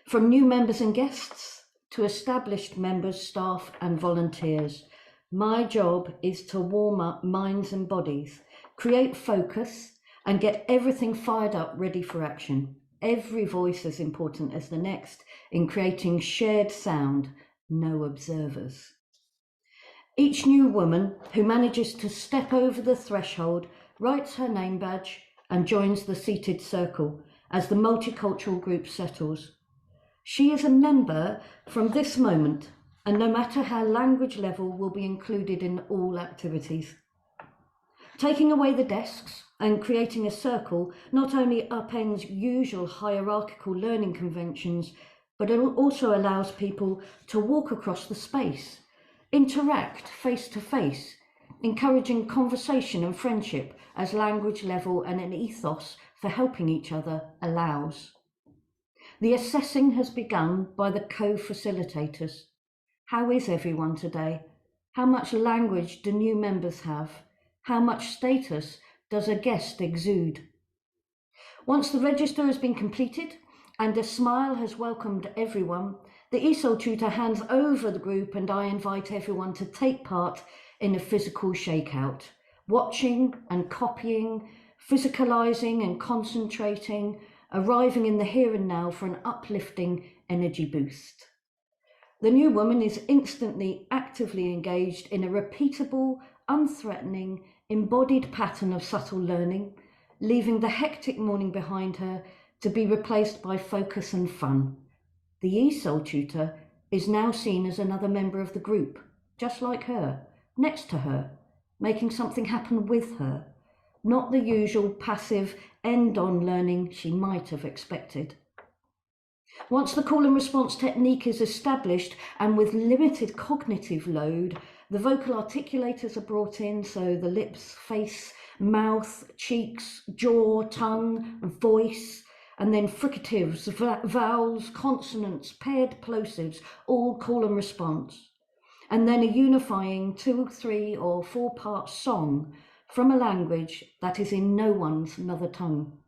From new members and guests to established members, staff and volunteers, my job is to warm up minds and bodies, create focus and get everything fired up ready for action. Every voice as important as the next in creating shared sound, no observers. Each new woman who manages to step over the threshold writes her name badge and joins the seated circle as the multicultural group settles. She is a member from this moment, and no matter her language level will be included in all activities. Taking away the desks and creating a circle not only upends usual hierarchical learning conventions, but it also allows people to walk across the space, interact face to face, encouraging conversation and friendship as language level and an ethos for helping each other allows. The assessing has begun by the co-facilitators. How is everyone today? How much language do new members have? How much status does a guest exude? Once the register has been completed and a smile has welcomed everyone, the ESOL tutor hands over the group and I invite everyone to take part in a physical shakeout, watching and copying, physicalizing and concentrating, arriving in the here and now for an uplifting energy boost. The new woman is instantly actively engaged in a repeatable, unthreatening, embodied pattern of subtle learning, leaving the hectic morning behind her to be replaced by focus and fun. The ESOL tutor is now seen as another member of the group, just like her, next to her, making something happen with her, not the usual passive end-on learning she might have expected. Once the call and response technique is established and with limited cognitive load, the vocal articulators are brought in, so the lips, face, mouth, cheeks, jaw, tongue, voice, and then fricatives, vowels, consonants, paired plosives, all call and response. And then a unifying 2, 3 or 4 part song from a language that is in no one's mother tongue.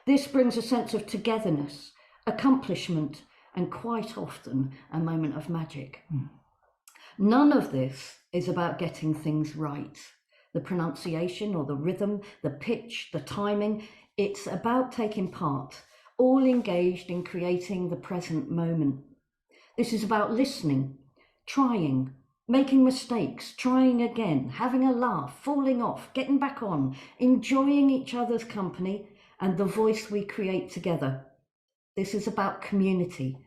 This brings a sense of togetherness, accomplishment, and quite often a moment of magic. None of this is about getting things right. The pronunciation or the rhythm, the pitch, the timing, it's about taking part, all engaged in creating the present moment. This is about listening, trying, making mistakes, trying again, having a laugh, falling off, getting back on, enjoying each other's company and the voice we create together. This is about community,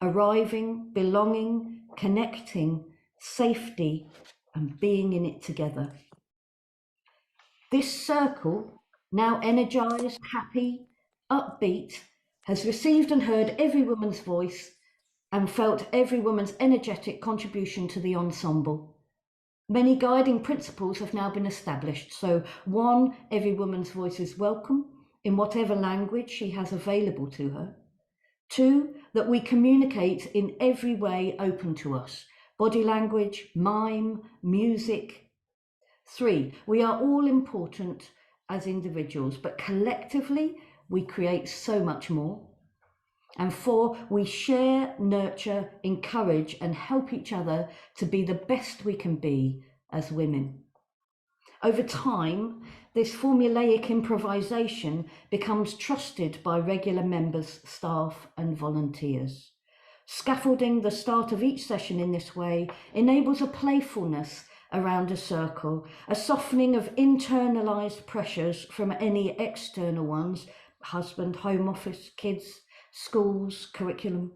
arriving, belonging, connecting, safety, and being in it together. This circle, now energized, happy, upbeat, has received and heard every woman's voice and felt every woman's energetic contribution to the ensemble. Many guiding principles have now been established. So 1, every woman's voice is welcome in whatever language she has available to her. 2, that we communicate in every way open to us, body language, mime, music. 3, we are all important as individuals, but collectively we create so much more. And 4, we share, nurture, encourage, and help each other to be the best we can be as women. Over time, this formulaic improvisation becomes trusted by regular members, staff, and volunteers. Scaffolding the start of each session in this way enables a playfulness around a circle, a softening of internalized pressures from any external ones, husband, home office, kids, schools, curriculum.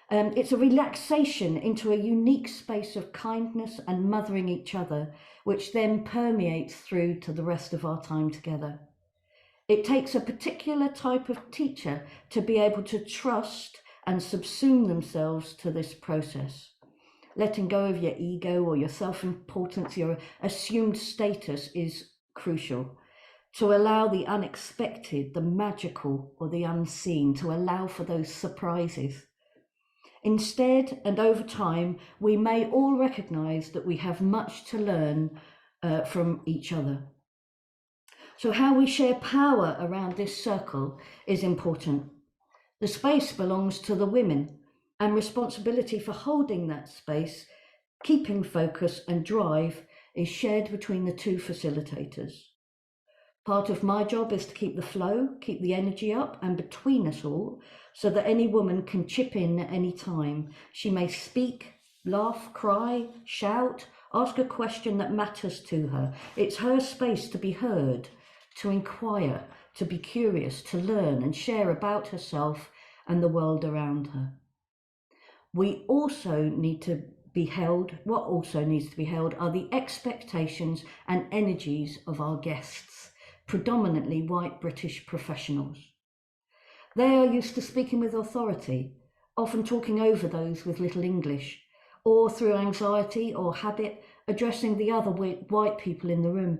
It's a relaxation into a unique space of kindness and mothering each other, which then permeates through to the rest of our time together. It takes a particular type of teacher to be able to trust and subsume themselves to this process. Letting go of your ego or your self-importance, your assumed status is crucial. To allow the unexpected, the magical, or the unseen, to allow for those surprises. Instead, and over time, we may all recognise that we have much to learn from each other. So how we share power around this circle is important. The space belongs to the women, and responsibility for holding that space, keeping focus and drive is shared between the 2 facilitators. Part of my job is to keep the flow, keep the energy up and between us all, so that any woman can chip in at any time. She may speak, laugh, cry, shout, ask a question that matters to her. It's her space to be heard, to inquire, to be curious, to learn and share about herself and the world around her. We also need to be held, what also needs to be held are the expectations and energies of our guests, predominantly white British professionals. They are used to speaking with authority, often talking over those with little English, or through anxiety or habit, addressing the other white people in the room.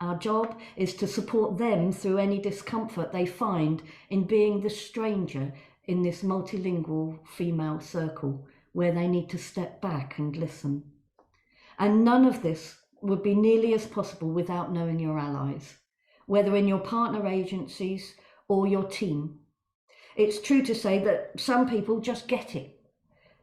Our job is to support them through any discomfort they find in being the stranger in this multilingual female circle where they need to step back and listen. And none of this would be nearly as possible without knowing your allies, whether in your partner agencies or your team. It's true to say that some people just get it.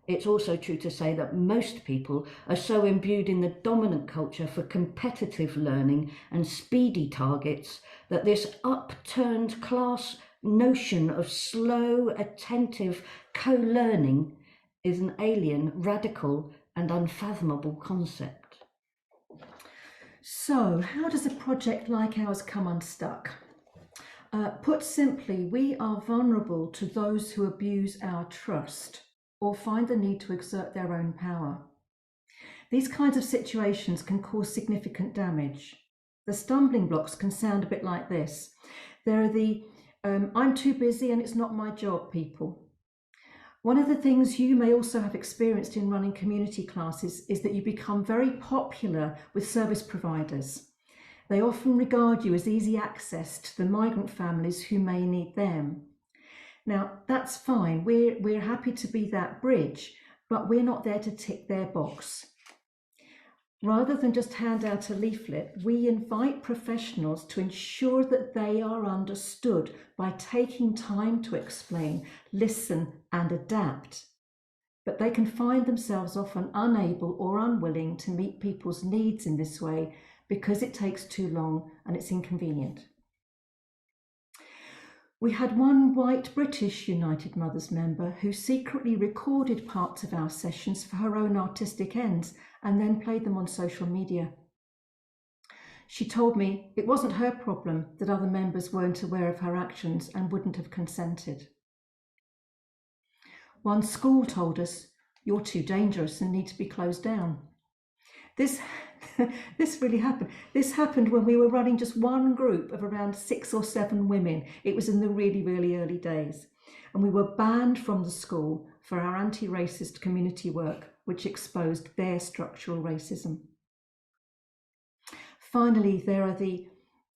It's also true to say that most people are so imbued in the dominant culture for competitive learning and speedy targets that this upturned class notion of slow, attentive co-learning is an alien, radical, and unfathomable concept. So, how does a project like ours come unstuck? Put simply, we are vulnerable to those who abuse our trust or find the need to exert their own power. These kinds of situations can cause significant damage. The stumbling blocks can sound a bit like this. There are the I'm too busy and it's not my job people. One of the things you may also have experienced in running community classes is that you become very popular with service providers. They often regard you as easy access to the migrant families who may need them. Now, that's fine. We're happy to be that bridge, but we're not there to tick their box. Rather than just hand out a leaflet, we invite professionals to ensure that they are understood by taking time to explain, listen, and adapt. But they can find themselves often unable or unwilling to meet people's needs in this way because it takes too long and it's inconvenient. We had one white British United Mothers member who secretly recorded parts of our sessions for her own artistic ends and then played them on social media. She told me it wasn't her problem that other members weren't aware of her actions and wouldn't have consented. One school told us, "You're too dangerous and need to be closed down." This really happened. This happened when we were running just one group of around 6 or 7 women. It was in the really, really early days. And we were banned from the school for our anti-racist community work, which exposed their structural racism. Finally, there are the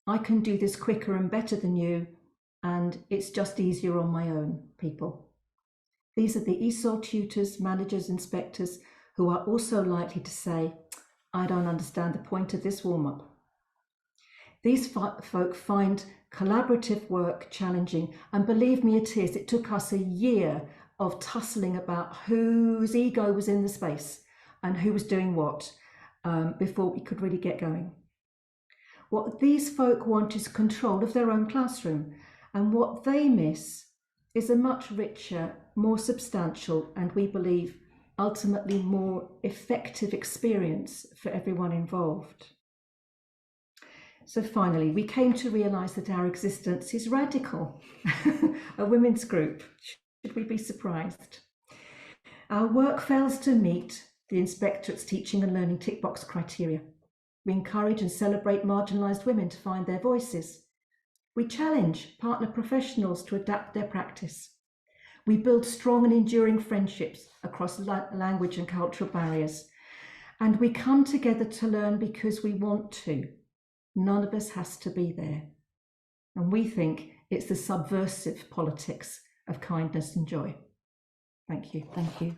I can do this quicker and better than you, and it's just easier on my own people. These are the ESOL tutors, managers, inspectors, who are also likely to say, I don't understand the point of this warm-up. These folk find collaborative work challenging, and believe me, it is. It took us a year of tussling about whose ego was in the space and who was doing what before we could really get going. What these folk want is control of their own classroom, and what they miss is a much richer, more substantial, and we believe ultimately more effective experience for everyone involved. So finally, we came to realise that our existence is radical, a women's group. Should we be surprised? Our work fails to meet the Inspectorate's teaching and learning tick box criteria. We encourage and celebrate marginalised women to find their voices. We challenge partner professionals to adapt their practice. We build strong and enduring friendships across language and cultural barriers. And we come together to learn because we want to. None of us has to be there. And we think it's the subversive politics of kindness and joy. Thank you. Thank you.